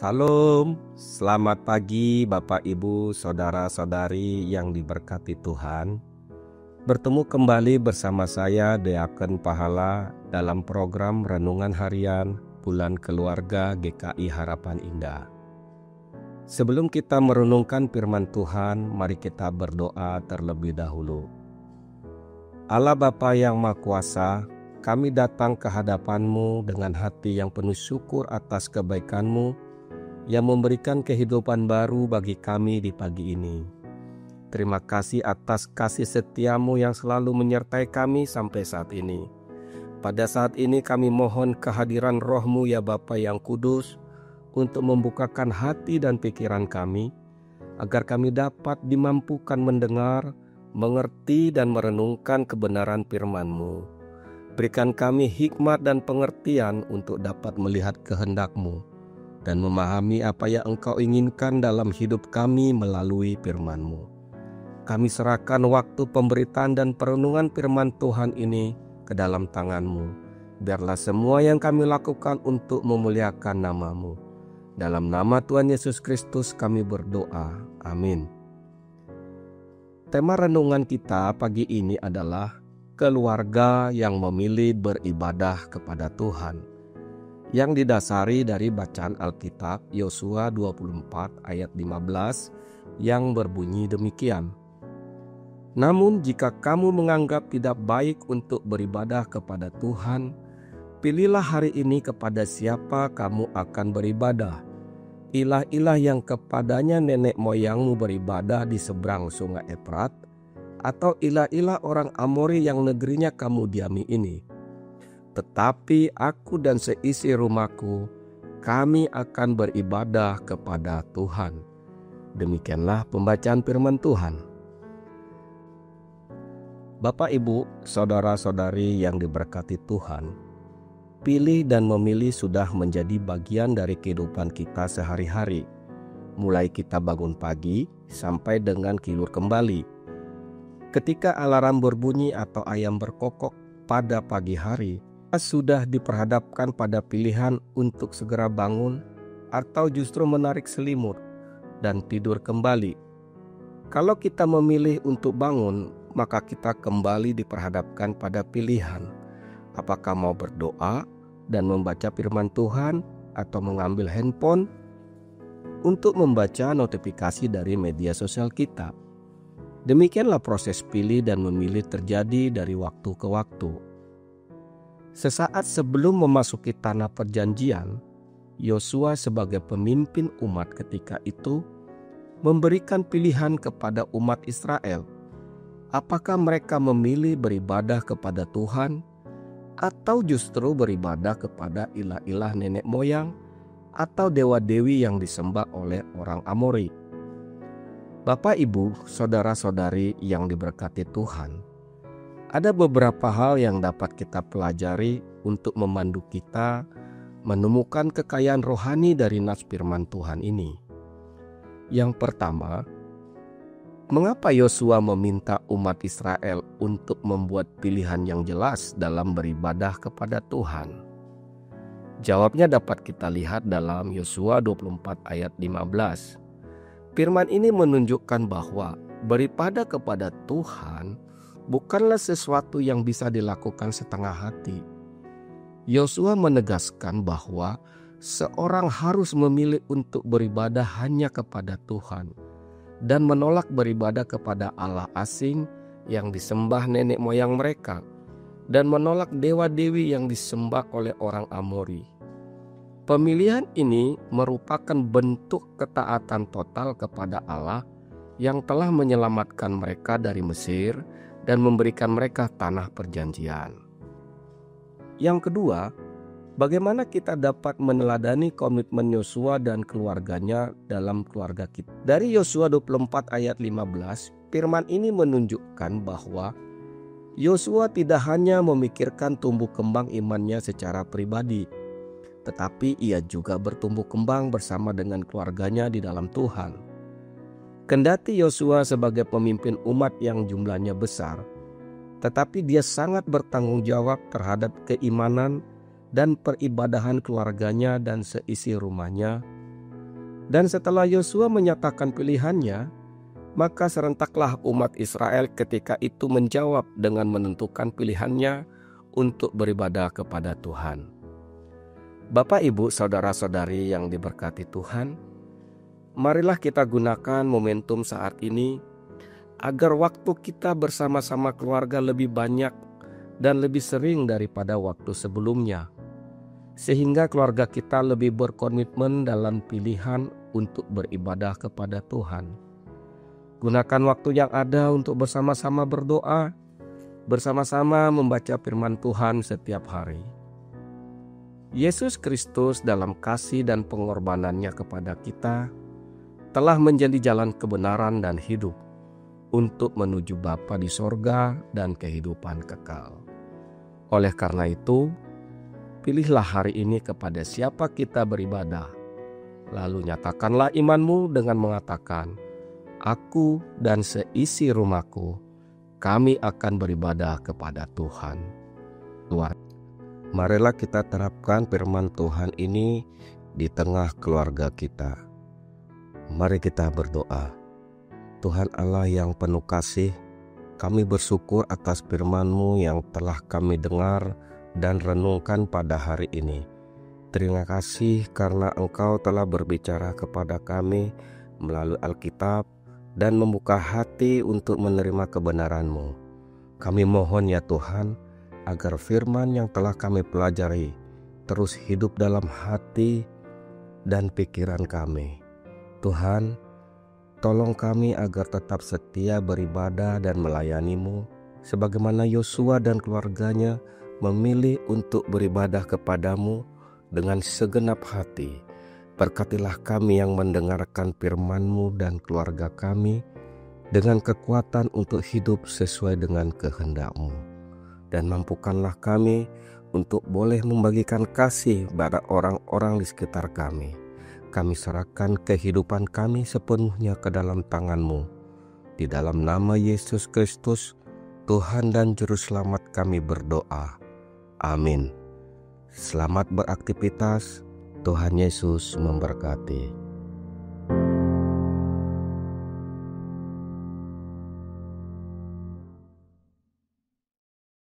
Salam, selamat pagi Bapak Ibu Saudara-saudari yang diberkati Tuhan. Bertemu kembali bersama saya Deaken Pahala dalam program Renungan Harian Bulan Keluarga GKI Harapan Indah. Sebelum kita merenungkan firman Tuhan, mari kita berdoa terlebih dahulu. Allah Bapa yang Maha Kuasa, kami datang ke hadapan-Mu dengan hati yang penuh syukur atas kebaikan-Mu yang memberikan kehidupan baru bagi kami di pagi ini. Terima kasih atas kasih setia-Mu yang selalu menyertai kami sampai saat ini. Pada saat ini kami mohon kehadiran Roh-Mu ya Bapa yang kudus untuk membukakan hati dan pikiran kami, agar kami dapat dimampukan mendengar, mengerti dan merenungkan kebenaran firman-Mu. Berikan kami hikmat dan pengertian untuk dapat melihat kehendak-Mu dan memahami apa yang Engkau inginkan dalam hidup kami melalui firman-Mu. Kami serahkan waktu pemberitaan dan perenungan firman Tuhan ini ke dalam tangan-Mu. Biarlah semua yang kami lakukan untuk memuliakan nama-Mu. Dalam nama Tuhan Yesus Kristus kami berdoa. Amin. Tema renungan kita pagi ini adalah keluarga yang memilih beribadah kepada Tuhan, yang didasari dari bacaan Alkitab Yosua 24 ayat 15 yang berbunyi demikian. Namun jika kamu menganggap tidak baik untuk beribadah kepada Tuhan, pilihlah hari ini kepada siapa kamu akan beribadah. Ilah-ilah yang kepadanya nenek moyangmu beribadah di seberang sungai Efrat, atau ilah-ilah orang Amori yang negerinya kamu diami ini. Tetapi aku dan seisi rumahku, kami akan beribadah kepada Tuhan. Demikianlah pembacaan firman Tuhan. Bapak, Ibu, saudara-saudari yang diberkati Tuhan, pilih dan memilih sudah menjadi bagian dari kehidupan kita sehari-hari. Mulai kita bangun pagi sampai dengan tidur kembali. Ketika alarm berbunyi atau ayam berkokok pada pagi hari, sudah diperhadapkan pada pilihan untuk segera bangun atau justru menarik selimut dan tidur kembali. Kalau kita memilih untuk bangun, maka kita kembali diperhadapkan pada pilihan. Apakah mau berdoa dan membaca firman Tuhan atau mengambil handphone untuk membaca notifikasi dari media sosial kita. Demikianlah proses pilih dan memilih terjadi dari waktu ke waktu. Sesaat sebelum memasuki tanah perjanjian, Yosua sebagai pemimpin umat ketika itu memberikan pilihan kepada umat Israel. Apakah mereka memilih beribadah kepada Tuhan atau justru beribadah kepada ilah-ilah nenek moyang atau dewa-dewi yang disembah oleh orang Amori? Bapak, Ibu, saudara-saudari yang diberkati Tuhan, ada beberapa hal yang dapat kita pelajari untuk memandu kita menemukan kekayaan rohani dari nas firman Tuhan ini. Yang pertama, mengapa Yosua meminta umat Israel untuk membuat pilihan yang jelas dalam beribadah kepada Tuhan? Jawabnya dapat kita lihat dalam Yosua 24 ayat 15. Firman ini menunjukkan bahwa beribadah kepada Tuhan bukanlah sesuatu yang bisa dilakukan setengah hati. Yosua menegaskan bahwa seorang harus memilih untuk beribadah hanya kepada Tuhan dan menolak beribadah kepada Allah asing yang disembah nenek moyang mereka dan menolak dewa-dewi yang disembah oleh orang Amori. Pemilihan ini merupakan bentuk ketaatan total kepada Allah yang telah menyelamatkan mereka dari Mesir dan memberikan mereka tanah perjanjian. Yang kedua, bagaimana kita dapat meneladani komitmen Yosua dan keluarganya dalam keluarga kita? Dari Yosua 24 ayat 15, firman ini menunjukkan bahwa Yosua tidak hanya memikirkan tumbuh kembang imannya secara pribadi, tetapi ia juga bertumbuh kembang bersama dengan keluarganya di dalam Tuhan. Kendati Yosua sebagai pemimpin umat yang jumlahnya besar, tetapi dia sangat bertanggung jawab terhadap keimanan dan peribadahan keluarganya dan seisi rumahnya Dan setelah Yosua menyatakan pilihannya, maka serentaklah umat Israel ketika itu menjawab dengan menentukan pilihannya untuk beribadah kepada Tuhan. Bapak, Ibu, saudara-saudari yang diberkati Tuhan, marilah kita gunakan momentum saat ini agar waktu kita bersama-sama keluarga lebih banyak dan lebih sering daripada waktu sebelumnya, sehingga keluarga kita lebih berkomitmen dalam pilihan untuk beribadah kepada Tuhan. Gunakan waktu yang ada untuk bersama-sama berdoa, bersama-sama membaca firman Tuhan setiap hari. Yesus Kristus dalam kasih dan pengorbanannya kepada kita telah menjadi jalan kebenaran dan hidup untuk menuju Bapa di sorga dan kehidupan kekal. Oleh karena itu, pilihlah hari ini kepada siapa kita beribadah. Lalu nyatakanlah imanmu dengan mengatakan, "Aku dan seisi rumahku, kami akan beribadah kepada Tuhan." Marilah kita terapkan firman Tuhan ini di tengah keluarga kita. Mari kita berdoa. Tuhan Allah yang penuh kasih, kami bersyukur atas firman-Mu yang telah kami dengar dan renungkan pada hari ini. Terima kasih karena Engkau telah berbicara kepada kami melalui Alkitab dan membuka hati untuk menerima kebenaran-Mu. Kami mohon ya Tuhan, agar firman yang telah kami pelajari terus hidup dalam hati dan pikiran kami. Tuhan, tolong kami agar tetap setia beribadah dan melayani-Mu, sebagaimana Yosua dan keluarganya memilih untuk beribadah kepadamu dengan segenap hati. Berkatilah kami yang mendengarkan firman-Mu dan keluarga kami dengan kekuatan untuk hidup sesuai dengan kehendak-Mu. Dan mampukanlah kami untuk boleh membagikan kasih pada orang-orang di sekitar kami. Kami serahkan kehidupan kami sepenuhnya ke dalam tangan-Mu. Di dalam nama Yesus Kristus, Tuhan dan Juru Selamat kami berdoa. Amin. Selamat beraktivitas. Tuhan Yesus memberkati.